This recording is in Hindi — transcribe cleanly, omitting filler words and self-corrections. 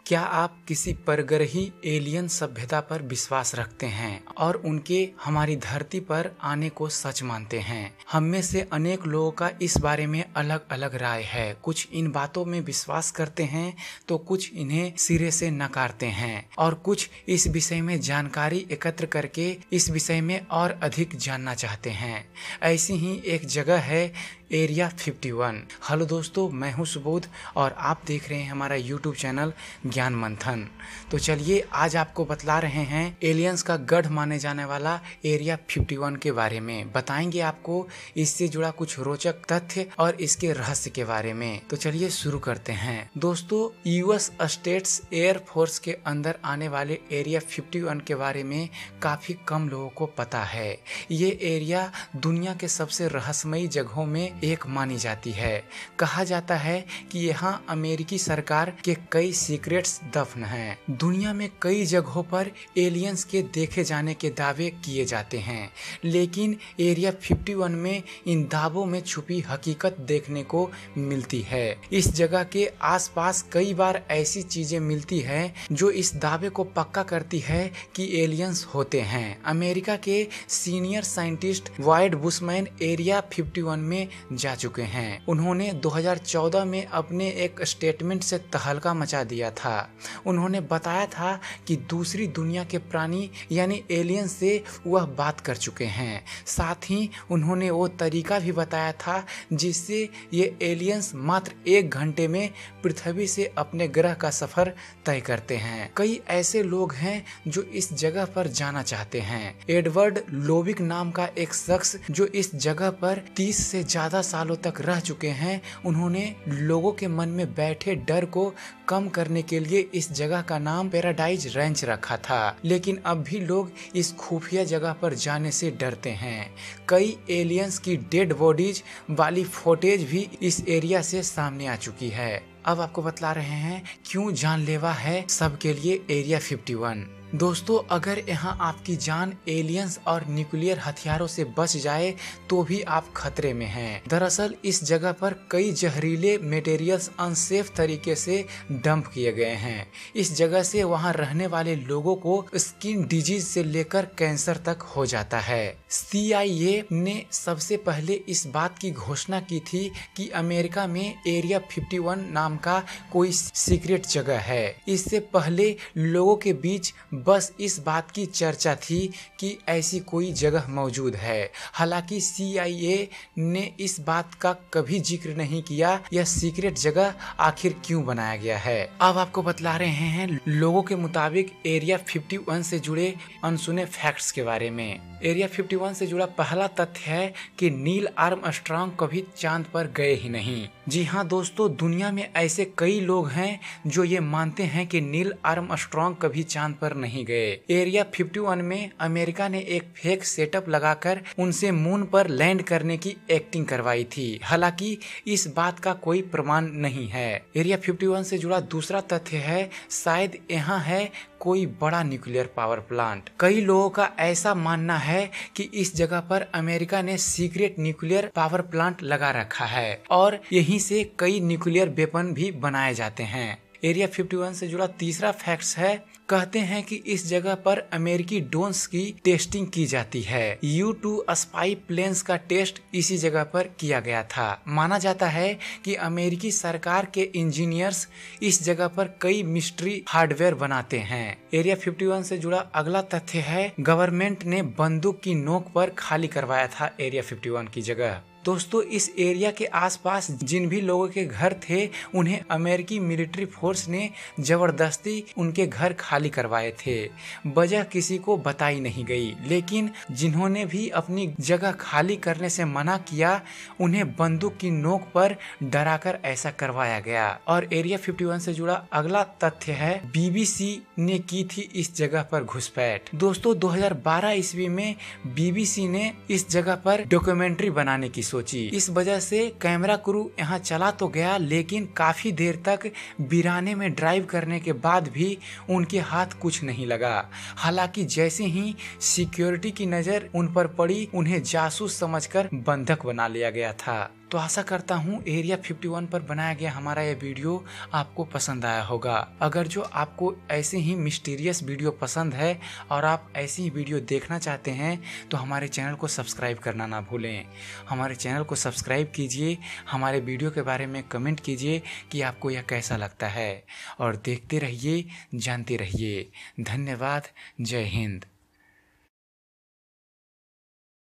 क्या आप किसी परग्रही एलियन सभ्यता पर विश्वास रखते हैं और उनके हमारी धरती पर आने को सच मानते हैं? हम में से अनेक लोगों का इस बारे में अलग अलग राय है। कुछ इन बातों में विश्वास करते हैं तो कुछ इन्हें सिरे से नकारते हैं और कुछ इस विषय में जानकारी एकत्र करके इस विषय में और अधिक जानना चाहते हैं। ऐसी ही एक जगह है एरिया 51। हेलो दोस्तों, मैं हूं सुबोध और आप देख रहे हैं हमारा यूट्यूब चैनल ज्ञान मंथन। तो चलिए आज आपको बतला रहे हैं एलियंस का गढ़ माने जाने वाला एरिया 51 के बारे में। बताएंगे आपको इससे जुड़ा कुछ रोचक तथ्य और इसके रहस्य के बारे में। तो चलिए शुरू करते हैं। दोस्तों, यूएस स्टेट्स एयर फोर्स के अंदर आने वाले एरिया 51 के बारे में काफी कम लोगों को पता है। ये एरिया दुनिया के सबसे रहस्यमयी जगहों में एक मानी जाती है। कहा जाता है कि यहाँ अमेरिकी सरकार के कई सीक्रेट्स दफन हैं। दुनिया में कई जगहों पर एलियंस के देखे जाने के दावे किए जाते हैं, लेकिन एरिया 51 में इन दावों में छुपी हकीकत देखने को मिलती है। इस जगह के आसपास कई बार ऐसी चीजें मिलती है जो इस दावे को पक्का करती है कि एलियंस होते हैं। अमेरिका के senior scientist wide bushman area 51 में जा चुके हैं। उन्होंने 2014 में अपने एक स्टेटमेंट से तहलका मचा दिया था। उन्होंने बताया था कि दूसरी दुनिया के प्राणी यानी एलियन से वह बात कर चुके हैं। साथ ही उन्होंने वो तरीका भी बताया था जिससे ये एलियंस मात्र 1 घंटे में पृथ्वी से अपने ग्रह का सफर तय करते हैं। कई ऐसे लोग हैं जो इस जगह पर जाना चाहते हैं। एडवर्ड लोविक नाम का एक शख्स जो इस जगह पर 30 से ज्यादा सालों तक रह चुके हैं, उन्होंने लोगों के मन में बैठे डर को कम करने के लिए इस जगह का नाम पैराडाइज रैंच रखा था। लेकिन अब भी लोग इस खुफिया जगह पर जाने से डरते हैं। कई एलियंस की डेड बॉडीज वाली फुटेज भी इस एरिया से सामने आ चुकी है। अब आपको बतला रहे हैं क्यों जानलेवा है सबके लिए एरिया 51। दोस्तों, अगर यहाँ आपकी जान एलियंस और न्यूक्लियर हथियारों से बच जाए तो भी आप खतरे में हैं। दरअसल इस जगह पर कई जहरीले मटेरियल्स अनसेफ तरीके से डंप किए गए हैं। इस जगह से वहाँ रहने वाले लोगों को स्किन डिजीज से लेकर कैंसर तक हो जाता है। CIA ने सबसे पहले इस बात की घोषणा की थी कि अमेरिका में एरिया 51 नाम का कोई सीक्रेट जगह है। इससे पहले लोगों के बीच बस इस बात की चर्चा थी कि ऐसी कोई जगह मौजूद है। हालांकि CIA ने इस बात का कभी जिक्र नहीं किया यह सीक्रेट जगह आखिर क्यों बनाया गया है। अब आपको बतला रहे हैं लोगों के मुताबिक एरिया 51 से जुड़े अनसुने फैक्ट्स के बारे में। एरिया 51 से जुड़ा पहला तथ्य है कि नील आर्मस्ट्रांग कभी चांद पर गए ही नहीं। जी हाँ दोस्तों, दुनिया में ऐसे कई लोग हैं जो ये मानते हैं कि नील आर्मस्ट्रांग कभी चांद पर नहीं गए। एरिया 51 में अमेरिका ने एक फेक सेटअप लगाकर उनसे मून पर लैंड करने की एक्टिंग करवाई थी। हालांकि इस बात का कोई प्रमाण नहीं है। एरिया 51 से जुड़ा दूसरा तथ्य है शायद यहाँ है कोई बड़ा न्यूक्लियर पावर प्लांट। कई लोगों का ऐसा मानना है कि इस जगह पर अमेरिका ने सीक्रेट न्यूक्लियर पावर प्लांट लगा रखा है और यहीं से कई न्यूक्लियर वेपन भी बनाए जाते हैं। एरिया 51 से जुड़ा तीसरा फैक्ट्स है, कहते हैं कि इस जगह पर अमेरिकी ड्रोन्स की टेस्टिंग की जाती है। U-2 स्पाई प्लेन्स का टेस्ट इसी जगह पर किया गया था। माना जाता है कि अमेरिकी सरकार के इंजीनियर्स इस जगह पर कई मिस्ट्री हार्डवेयर बनाते हैं। एरिया 51 से जुड़ा अगला तथ्य है गवर्नमेंट ने बंदूक की नोक पर खाली करवाया था एरिया 51 की जगह। दोस्तों, इस एरिया के आसपास जिन भी लोगों के घर थे उन्हें अमेरिकी मिलिट्री फोर्स ने जबरदस्ती उनके घर खाली करवाए थे। वजह किसी को बताई नहीं गई, लेकिन जिन्होंने भी अपनी जगह खाली करने से मना किया उन्हें बंदूक की नोक पर डराकर ऐसा करवाया गया। और एरिया 51 से जुड़ा अगला तथ्य है BBC ने की थी इस जगह पर घुसपैठ। दोस्तों, 2012 ईस्वी में BBC ने इस जगह पर डॉक्यूमेंट्री बनाने की सोची। इस वजह से कैमरा क्रू यहाँ चला तो गया, लेकिन काफी देर तक वीराने में ड्राइव करने के बाद भी उनके हाथ कुछ नहीं लगा। हालांकि जैसे ही सिक्योरिटी की नजर उन पर पड़ी उन्हें जासूस समझकर बंधक बना लिया गया था। तो आशा करता हूँ एरिया 51 पर बनाया गया हमारा यह वीडियो आपको पसंद आया होगा। अगर जो आपको ऐसे ही मिस्टीरियस वीडियो पसंद है और आप ऐसी ही वीडियो देखना चाहते हैं तो हमारे चैनल को सब्सक्राइब करना ना भूलें। हमारे चैनल को सब्सक्राइब कीजिए, हमारे वीडियो के बारे में कमेंट कीजिए कि आपको यह कैसा लगता है और देखते रहिए, जानते रहिए। धन्यवाद। जय हिंद।